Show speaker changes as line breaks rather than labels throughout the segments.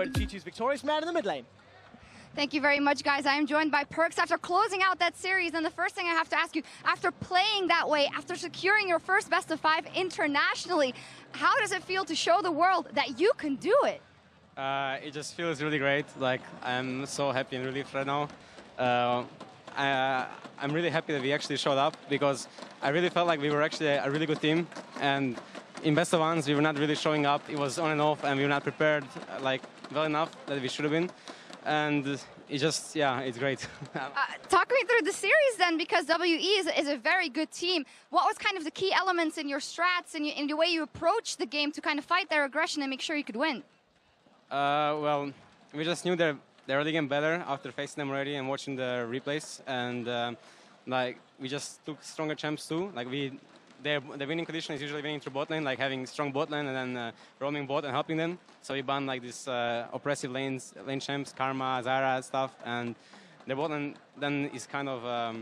and G2's victorious man in the mid lane.
Thank you very much, guys. I am joined by Perks after closing out that series. And the first thing I have to ask you, after playing that way, after securing your first best of 5 internationally, how does it feel to show the world that you can do it?
It just feels really great. Like, I'm so happy and relieved right now. I'm really happy that we actually showed up because I really felt like we were actually a really good team. And in best of ones, we were not really showing up. It was on and off, and we were not prepared like well enough that we should have been. And it just, yeah, it's great.
Talk me through the series then, because WE is a very good team. What was kind of the key elements in your strats and in the way you approach the game to kind of fight their aggression and make sure you could win?
Well, we just knew they're really getting better after facing them already and watching the replays. And like, we just took stronger champs too. Like the winning condition is usually winning through bot lane, like having strong bot lane and then roaming bot and helping them. So we ban like this oppressive lane champs, Karma, Zyra stuff, and the bot lane then is kind of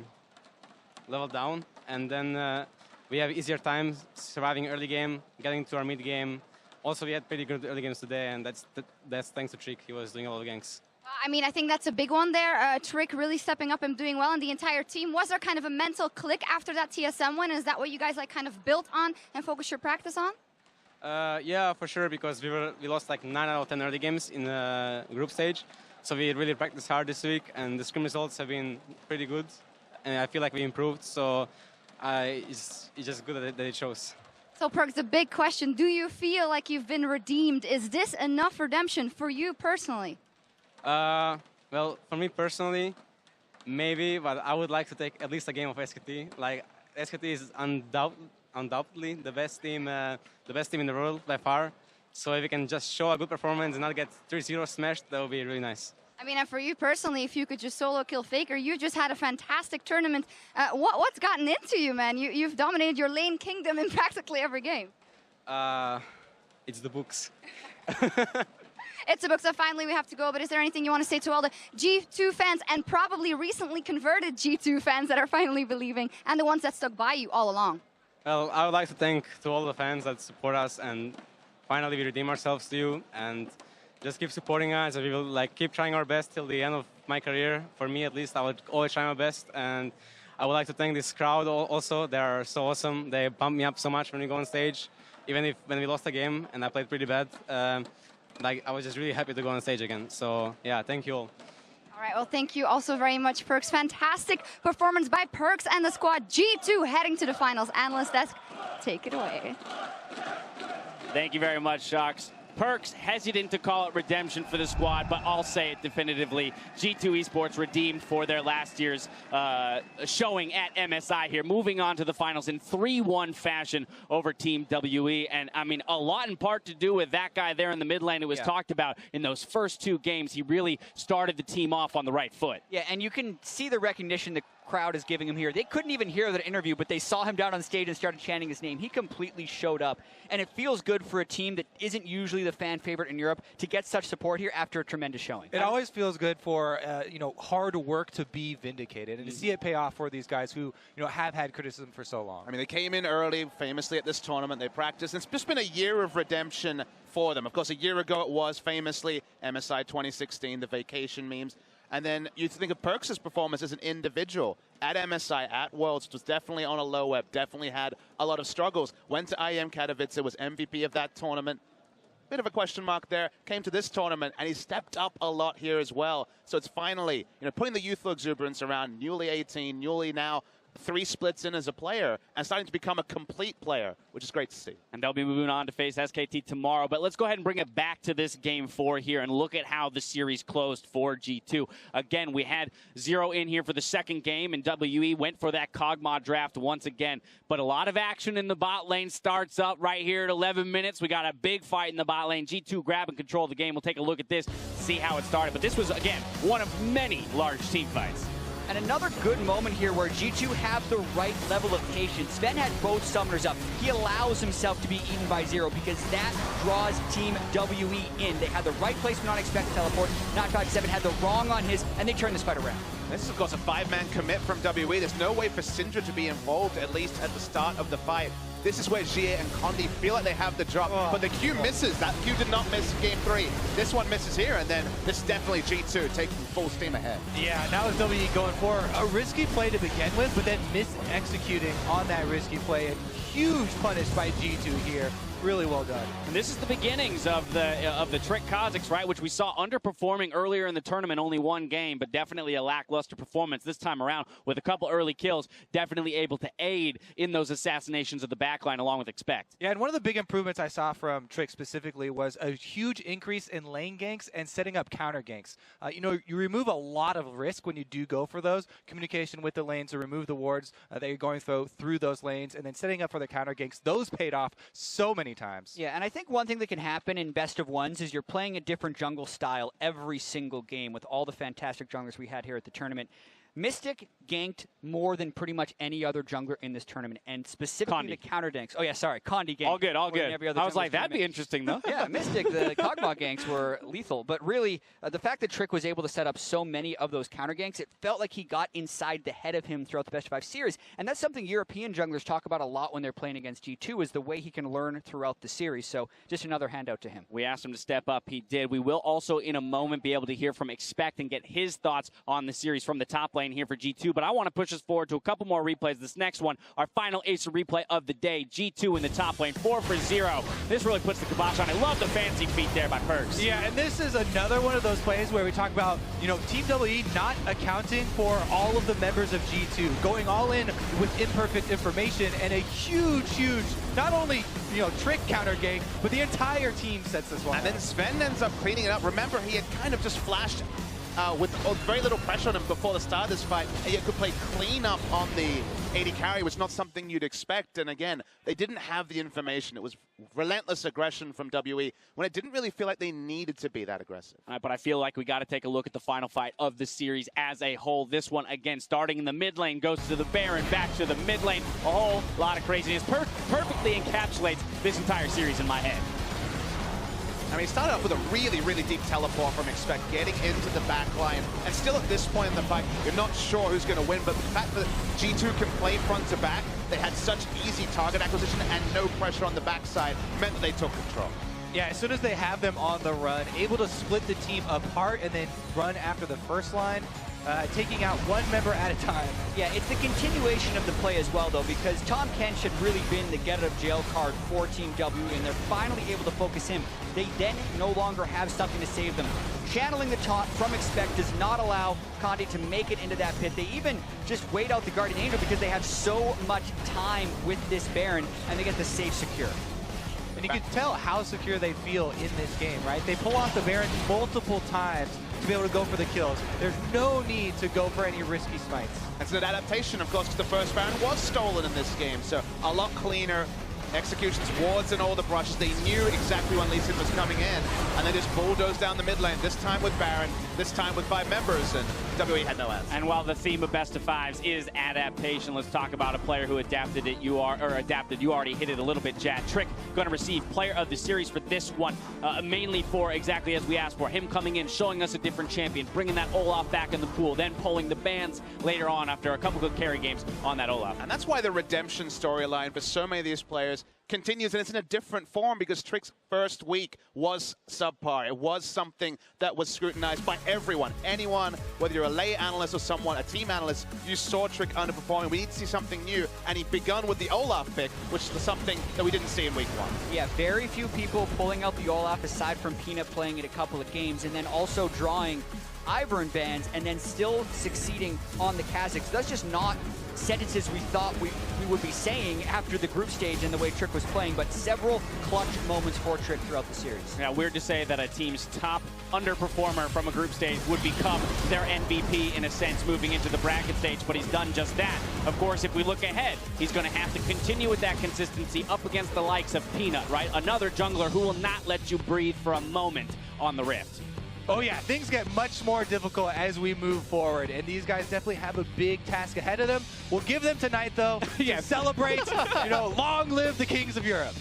leveled down. And then we have easier time surviving early game, getting to our mid game. Also, we had pretty good early games today, and that's thanks to Trick. He was doing a lot of ganks.
I mean, I think that's a big one there. Trick really stepping up and doing well, and the entire team. Was there kind of a mental click after that TSM win? Is that what you guys like kind of built on and focused your practice on?
Yeah, for sure, because we lost like 9 out of 10 early games in the group stage. So we really practiced hard this week, and the scrim results have been pretty good. And I feel like we improved, so it's just good that it shows.
So, Perks, the big question, do you feel like you've been redeemed? Is this enough redemption for you personally?
Well, for me personally, maybe, but I would like to take at least a game of SKT. Like, SKT is undoubtedly the best team in the world by far. So if we can just show a good performance and not get 3-0 smashed, that would be really nice.
I mean, and for you personally, if you could just solo kill Faker, you just had a fantastic tournament. What's gotten into you, man? You've dominated your lane kingdom in practically every game.
It's the books.
It's the books, so finally we have to go, but is there anything you want to say to all the G2 fans and probably recently converted G2 fans that are finally believing and the ones that stuck by you all along?
Well, I would like to thank to all the fans that support us, and finally we redeem ourselves to you, and just keep supporting us, and we will like keep trying our best till the end of my career. For me, at least, I would always try my best, and I would like to thank this crowd also. They are so awesome. They pump me up so much when we go on stage, even when we lost the game and I played pretty bad. Like, I was just really happy to go on stage again. So yeah, thank you all.
All right, well, thank you also very much, Perks. Fantastic performance by Perks and the squad. G2 heading to the finals. Analyst desk, take it away.
Thank you very much, Shocks. Perks hesitant to call it redemption for the squad, but I'll say it definitively. G2 Esports redeemed for their last year's showing at MSI here, moving on to the finals in 3-1 fashion over Team WE. And, I mean, a lot in part to do with that guy there in the mid lane who was talked about in those first 2 games. He really started the team off on the right foot.
Yeah, and you can see the recognition the crowd is giving him here. They couldn't even hear the interview, but they saw him down on stage and started chanting his name. He completely showed up, and it feels good for a team that isn't usually the fan favorite in Europe to get such support here after a tremendous showing.
It always feels good for hard work to be vindicated and to see it pay off for these guys who have had criticism for so long.
I mean, they came in early, famously at this tournament. They practiced. It's just been a year of redemption for them. Of course, a year ago it was famously MSI 2016, the vacation memes. And then you think of Perks' performance as an individual at MSI, at Worlds, was definitely on a low ebb, definitely had a lot of struggles. Went to IEM Katowice, was MVP of that tournament. Bit of a question mark there. Came to this tournament, and he stepped up a lot here as well. So it's finally, putting the youthful exuberance around, newly 18, newly now 3 splits in as a player, and starting to become a complete player, which is great to see.
And they'll be moving on to face SKT tomorrow. But let's go ahead and bring it back to this Game 4 here and look at how the series closed for G2. Again, we had 0 in here for the second game, and WE went for that Kog'Maw draft once again. But a lot of action in the bot lane starts up right here at 11 minutes. We got a big fight in the bot lane. G2 grab and control the game. We'll take a look at this, see how it started. But this was, again, one of many large team fights.
And another good moment here where G2 have the right level of patience. Sven had both summoners up. He allows himself to be eaten by 0 because that draws Team WE in. They had the right placement on expected teleport. Not57 had the wrong on his, and they turned this fight around.
This is, of course, a 5-man commit from WE. There's no way for Syndra to be involved, at least at the start of the fight. this is where Jie and Condi feel like they have the drop. But the Q misses. That Q did not miss game 3. This one misses here, and then this is definitely G2 taking full steam ahead.
Yeah, now is WE going for a risky play to begin with, but then mis-executing on that risky play. And huge punish by G2 here. Really well done.
And this is the beginnings of the Trick Kazakhs, right, which we saw underperforming earlier in the tournament, only one game, but definitely a lackluster performance this time around with a couple early kills, definitely able to aid in those assassinations of the backline along with Expect.
Yeah, and one of the big improvements I saw from Trick specifically was a huge increase in lane ganks and setting up counter ganks. You know, you remove a lot of risk when you do go for those. Communication with the lanes to remove the wards that you're going through those lanes, and then setting up for the counter ganks. Those paid off so many times.
Yeah, and I think one thing that can happen in best of ones is you're playing a different jungle style every single game with all the fantastic junglers we had here at the tournament. Mystic ganked more than pretty much any other jungler in this tournament, and specifically the counter ganks. Oh yeah, sorry, Condi ganked.
All good, all good. I was like, that'd be interesting though.
Yeah, Mystic, the Kog'Maw ganks were lethal, but really, the fact that Trick was able to set up so many of those counter ganks, it felt like he got inside the head of him throughout the best of 5 series, and that's something European junglers talk about a lot when they're playing against G2, is the way he can learn throughout the series. So just another handout to him.
We asked him to step up. He did. We will also in a moment be able to hear from Expect and get his thoughts on the series from the top lane here for G2, but I want to push us forward to a couple more replays. This next one, our final Acer replay of the day. G2 in the top lane, 4-for-0. This really puts the kibosh on. I love the fancy feet there by Perks.
Yeah, and this is another one of those plays where we talk about, you know, Team WE not accounting for all of the members of G2, going all in with imperfect information, and a huge, not only, you know, Trick counter gank, but the entire team sets this one.
And then Sven ends up cleaning it up. Remember, he had kind of just flashed with very little pressure on him before the start of this fight, and yet could play clean up on the AD carry, which is not something you'd expect. And again, they didn't have the information. It was relentless aggression from WE when it didn't really feel like they needed to be that aggressive.
But I feel like we got to take a look at the final fight of the series as a whole. This one, again, starting in the mid lane, goes to the Baron, back to the mid lane. A whole lot of craziness. Perfectly encapsulates this entire series in my head.
I mean, he started off with a really deep teleport from Expect, getting into the back line. And still at this point in the fight, you're not sure who's going to win, but the fact that G2 can play front to back, they had such easy target acquisition and no pressure on the backside, meant that they took control.
Yeah, as soon as they have them on the run, able to split the team apart and then run after the first line, taking out one member at a time.
Yeah, it's the continuation of the play as well, though, because Tom Kench had really been the get-out-of-jail card for Team WE, and they're finally able to focus him. They then no longer have something to save them. Channeling the taunt from Expect does not allow Condi to make it into that pit. They even just wait out the Guardian Angel because they have so much time with this Baron, and they get the safe secure.
And you can tell how secure they feel in this game, right? They pull off the Baron multiple times to be able to go for the kills. There's no need to go for any risky smites.
It's an adaptation, of course, because the first Baron was stolen in this game, so a lot cleaner. Executions, wards, and all the brushes. They knew exactly when Lee Sin was coming in, and they just bulldozed down the mid lane, this time with Baron, this time with 5 members, and WE had no answer.
And while the theme of best of fives is adaptation, let's talk about a player who adapted it. You already hit it a little bit, Jad. Trick going to receive player of the series for this one, mainly for exactly as we asked for. Him coming in, showing us a different champion, bringing that Olaf back in the pool, then pulling the bans later on after a couple good carry games on that Olaf.
And that's why the redemption storyline for so many of these players continues, and it's in a different form because Trick's first week was subpar. It was something that was scrutinized by everyone. Anyone, whether you're a lay analyst or someone, a team analyst, you saw Trick underperforming. We need to see something new, and he begun with the Olaf pick, which is something that we didn't see in week 1.
Yeah, very few people pulling out the Olaf aside from Peanut playing it a couple of games, and then also drawing Ivern bans and then still succeeding on the Kazakhs. That's just not sentences we thought we would be saying after the group stage and the way Trick was playing, but several clutch moments for Trick throughout the series.
Yeah, weird to say that a team's top underperformer from a group stage would become their MVP in a sense moving into the bracket stage, but he's done just that. Of course, if we look ahead, he's going to have to continue with that consistency up against the likes of Peanut, right? Another jungler who will not let you breathe for a moment on the Rift.
Oh yeah, things get much more difficult as we move forward, and these guys definitely have a big task ahead of them. We'll give them tonight, though, to celebrate, long live the kings of Europe.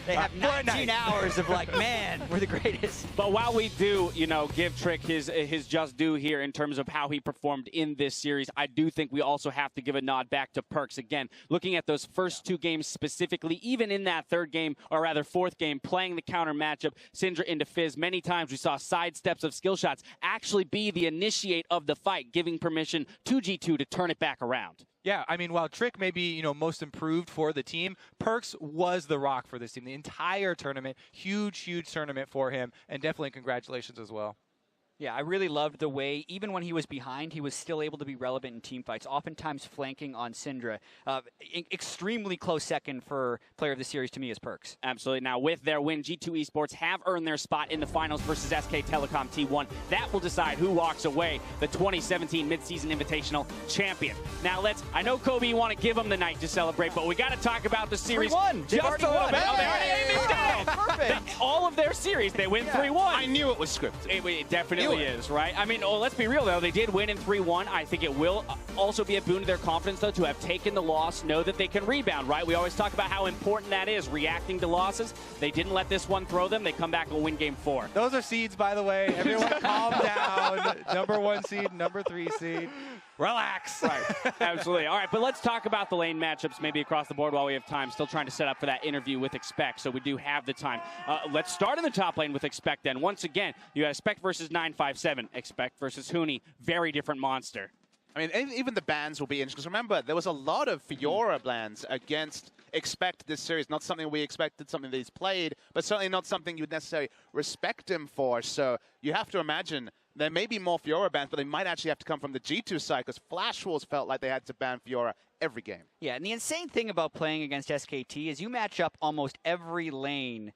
They have 19 hours of like, man, we're the greatest.
But while we do, give Trick his just due here in terms of how he performed in this series, I do think we also have to give a nod back to Perks. Again, looking at those first two games specifically, even in that third game, or rather fourth game, playing the counter matchup, Syndra into Fizz, many times we saw sidesteps of skill shots actually be the initiate of the fight, giving permission to G2 to turn it back around.
Yeah, I mean, while Trick may be, most improved for the team, Perks was the rock for this team. The entire tournament, huge tournament for him, and definitely congratulations as well.
Yeah, I really loved the way, even when he was behind, he was still able to be relevant in team fights, oftentimes flanking on Syndra. Extremely close second for player of the series to me is Perks.
Absolutely. Now, with their win, G2 Esports have earned their spot in the finals versus SK Telecom T1. That will decide who walks away the 2017 Midseason Invitational champion. Now, I know, Kobe, you want to give them the night to celebrate, but we got to talk about the series
3-1.
just a little bit. Oh, they already ended it.
Perfect.
All of their series, they win 3-1.
I knew it was scripted.
It definitely is, right? I mean, let's be real, though. They did win in 3-1. I think it will also be a boon to their confidence, though, to have taken the loss, know that they can rebound, right? We always talk about how important that is, reacting to losses. They didn't let this one throw them. They come back and win game 4.
Those are seeds, by the way. Everyone calm down. Number 1 seed, number 3 seed. Relax.
Right. Absolutely. All right, but let's talk about the lane matchups maybe across the board while we have time. Still trying to set up for that interview with Expect, so we do have the time. Let's start in the top lane with Expect then. Once again, you got Expect versus 957. Expect versus Huni. Very different monster.
I mean, even the bans will be interesting. Because remember, there was a lot of Fiora bans against Expect this series. Not something we expected, something that he's played, but certainly not something you would necessarily respect him for. So you have to imagine there may be more Fiora bans, but they might actually have to come from the G2 side, because Flash Wolves felt like they had to ban Fiora every game.
Yeah, and the insane thing about playing against SKT is you match up almost every lane,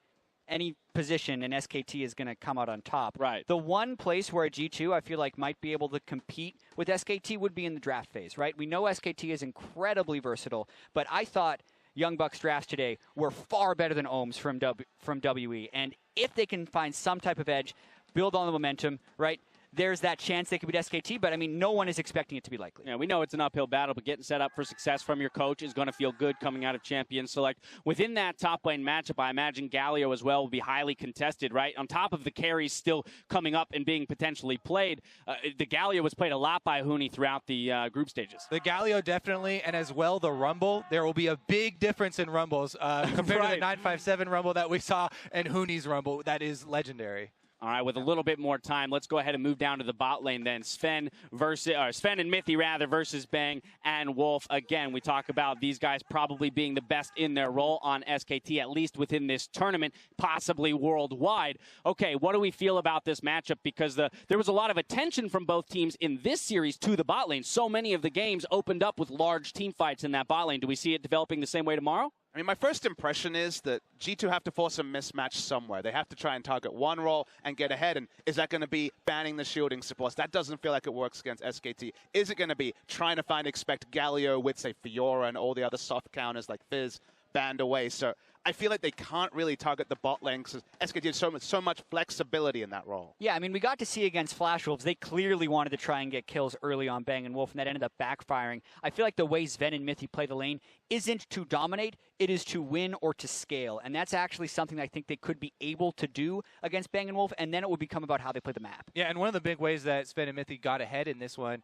any position, and SKT is going to come out on top.
Right.
The one place where G2, I feel like, might be able to compete with SKT would be in the draft phase, right? We know SKT is incredibly versatile, but I thought Young Bucks drafts today were far better than Ohms from WE. And if they can find some type of edge, build on the momentum, right? There's that chance they could beat SKT, but I mean, no one is expecting it to be likely.
Yeah, we know it's an uphill battle, but getting set up for success from your coach is going to feel good coming out of Champions Select. Within that top lane matchup, I imagine Galio as well will be highly contested, right? On top of the carries still coming up and being potentially played, the Galio was played a lot by Huni throughout the group stages.
The Galio definitely, and as well the Rumble. There will be a big difference in Rumbles compared to the 957 Rumble that we saw and Huni's Rumble. That is legendary.
All right, with a little bit more time, let's go ahead and move down to the bot lane then. Sven and Mithy versus Bang and Wolf. Again, we talk about these guys probably being the best in their role on SKT, at least within this tournament, possibly worldwide. Okay, what do we feel about this matchup? Because there was a lot of attention from both teams in this series to the bot lane. So many of the games opened up with large team fights in that bot lane. Do we see it developing the same way tomorrow?
I mean, my first impression is that G2 have to force a mismatch somewhere. They have to try and target one role and get ahead. And is that going to be banning the shielding supports? That doesn't feel like it works against SKT. Is it going to be trying to find Expect Galio with, say, Fiora and all the other soft counters like Fizz banned away? So I feel like they can't really target the bot lane because SKT has so much flexibility in that role.
Yeah, I mean, we got to see against Flash Wolves, they clearly wanted to try and get kills early on Bang and Wolf, and that ended up backfiring. I feel like the way Sven and Mithy play the lane isn't to dominate, it is to win or to scale. And that's actually something I think they could be able to do against Bang & Wolf, and then it would become about how they play the map.
Yeah, and one of the big ways that Sven and Mithy got ahead in this one,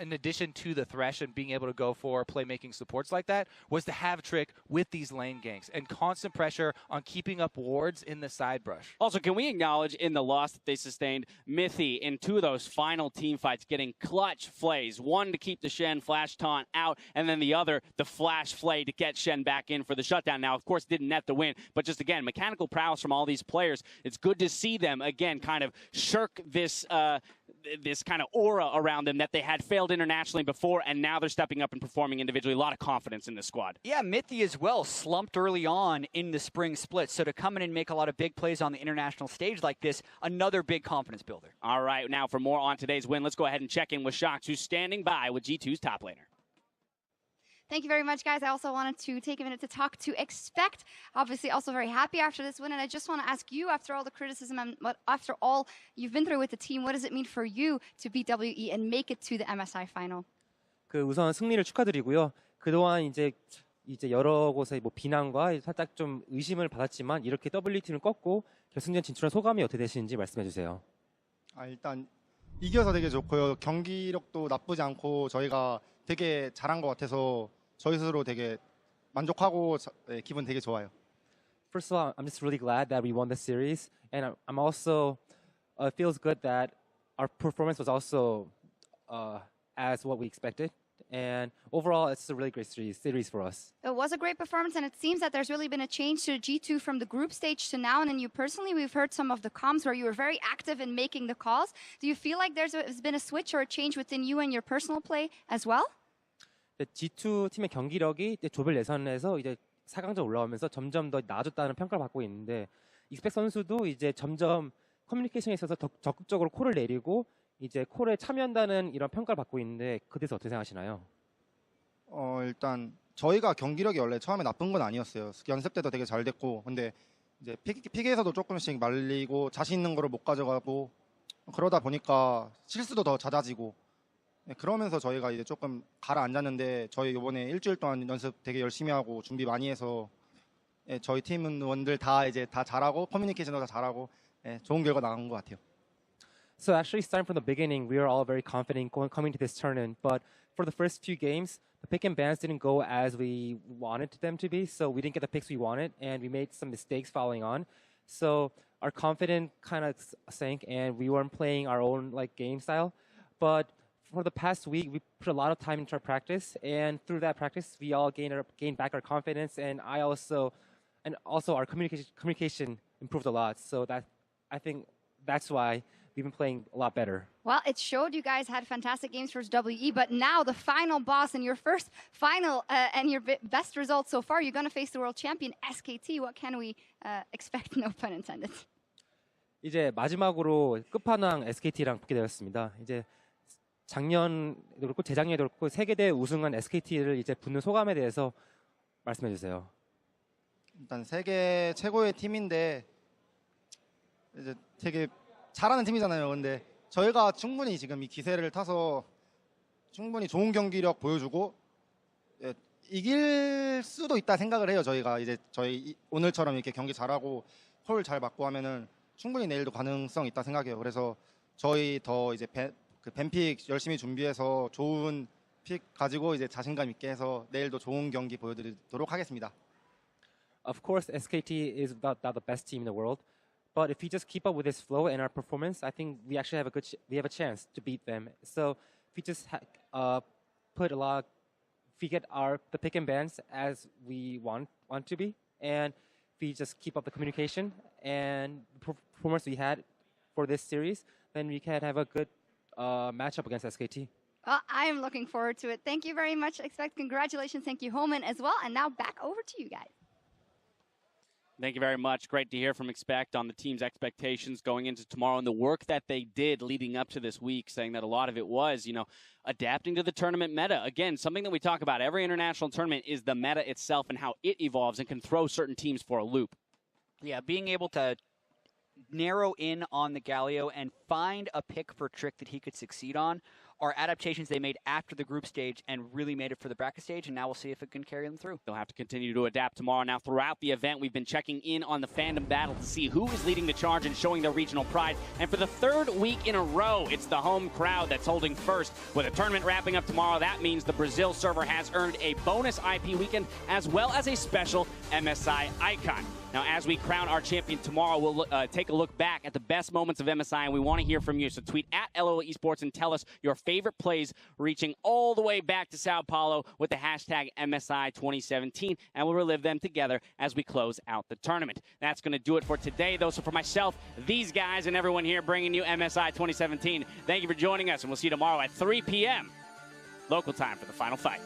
in addition to the Thresh and being able to go for playmaking supports like that, was to have Trick with these lane ganks and constant pressure on keeping up wards in the side brush.
Also, can we acknowledge in the loss that they sustained, Mithy in 2 of those final team fights getting clutch flays. One to keep the Shen flash taunt out, and then the other, the flash flay to get Shen back in for the shutdown. Now, of course, didn't net the win, but just again, mechanical prowess from all these players. It's good to see them, again, kind of shirk this kind of aura around them that they had failed internationally before, and now they're stepping up and performing individually. A lot of confidence in this squad.
Yeah, Mithy as well slumped early on in the spring split, so to come in and make a lot of big plays on the international stage like this, another big confidence builder.
All right, now for more on today's win, let's go ahead and check in with Shox, who's standing by with G2's top laner.
Thank you very much, guys. I also wanted to take a minute to talk to Expect. Obviously, also very happy after this win. And I just want to ask you, after all the criticism and after all you've been through with the team, what does it mean for you to beat WE and make it to the MSI final?
우선 승리를 축하드리고요. 그동안 이제 여러 곳의 비난과 살짝 좀 의심을 받았지만 이렇게 WT를 꺾고 결승전 진출한 소감이 어떻게 되시는지 말씀해 주세요.
일단 이겨서 되게 좋고요. 경기력도 나쁘지 않고 저희가 되게 잘한 것 같아서 저희 스스로 되게 만족하고 기분 되게 좋아요.
First of all, I'm just really glad that we won the series, and I'm also it feels good that our performance was also as what we expected. And overall, it's a really great series for us.
It was a great performance, and it seems that there's really been a change to G2 from the group stage to now. And then you personally, we've heard some of the comms where you were very active in making the calls. Do you feel like there's been a switch or a change within you and your personal play as well?
G2 팀의 경기력이 조별 예선에서 이제 4강전 올라오면서 점점 더 나아졌다는 평가를 받고 있는데 익스펙 선수도 이제 점점 커뮤니케이션에 있어서 더 적극적으로 콜을 내리고 이제 콜에 참여한다는 이런 평가를 받고 있는데 그 대해서 어떻게 생각하시나요?
일단 저희가 경기력이 원래 처음에 나쁜 건 아니었어요. 연습 때도 되게 잘 됐고, 근데 이제 픽에서도 조금씩 말리고 자신 있는 거를 못 가져가고 그러다 보니까 실수도 더 잦아지고 그러면서 저희가 이제 조금 가라앉았는데 저희 이번에 일주일 동안 연습 되게 열심히 하고 준비 많이 해서 저희 팀원들 다 잘하고 커뮤니케이션도 다 잘하고 좋은 결과 나온 것 같아요.
So actually, starting from the beginning, we were all very confident coming to this tournament. But for the first few games, the pick and bans didn't go as we wanted them to be. So we didn't get the picks we wanted, and we made some mistakes following on. So our confidence kind of sank, and we weren't playing our own game style. But for the past week, we put a lot of time into our practice, and through that practice, we all gained back our confidence, and also our communication improved a lot. So I think that's why we've been playing a lot better.
Well, it showed you guys had fantastic games versus WE, but now the final boss in your first final and your best results so far, you're going to face the world champion SKT. What can we expect? No pun intended.
이제 마지막으로 끝판왕 SKT랑 붙게 되었습니다. 이제 작년에도 그렇고 재작년에도 그렇고 세계대회 우승한 SKT를 이제 붙는 소감에 대해서 말씀해 주세요.
일단 세계 최고의 팀인데 이제 되게 잘하는 팀이잖아요. 근데 저희가 충분히 지금 이 기세를 타서 충분히 좋은 경기력 보여주고 이길 수도 있다 생각을 해요. 저희가 이제 저희 오늘처럼 이렇게 경기 잘하고 콜 잘 맞고 하면은 충분히 내일도 가능성 있다 생각해요. 그래서 저희 더 이제 밴픽 열심히 준비해서 좋은 픽 가지고 이제 자신감 있게 해서 내일도 좋은 경기 보여드리도록 하겠습니다.
Of course, SKT is not the best team in the world. But if we just keep up with this flow and our performance, I think we actually have a chance to beat them. So if we just if we get the pick and bans as we want to be, and if we just keep up the communication and the performance we had for this series, then we can have a good matchup against SKT.
Well, I am looking forward to it. Thank you very much, Expect. Congratulations. Thank you, Homan, as well. And now back over to you guys.
Thank you very much. Great to hear from Expect on the team's expectations going into tomorrow and the work that they did leading up to this week, saying that a lot of it was, adapting to the tournament meta. Again, something that we talk about every international tournament is the meta itself and how it evolves and can throw certain teams for a loop.
Yeah, being able to narrow in on the Galio and find a pick for Trick that he could succeed on are adaptations they made after the group stage and really made it for the bracket stage, and now we'll see if it can carry them through.
They'll have to continue to adapt tomorrow. Now, throughout the event, we've been checking in on the fandom battle to see who is leading the charge and showing their regional pride. And for the third week in a row, it's the home crowd that's holding first. With the tournament wrapping up tomorrow, that means the Brazil server has earned a bonus IP weekend as well as a special MSI icon. Now, as we crown our champion tomorrow, we'll take a look back at the best moments of MSI, and we want to hear from you. So tweet at LOL Esports and tell us your favorite plays reaching all the way back to Sao Paulo with the hashtag MSI 2017, and we'll relive them together as we close out the tournament. That's going to do it for today, though. So for myself, these guys, and everyone here bringing you MSI 2017, thank you for joining us, and we'll see you tomorrow at 3 p.m. local time for the final fight.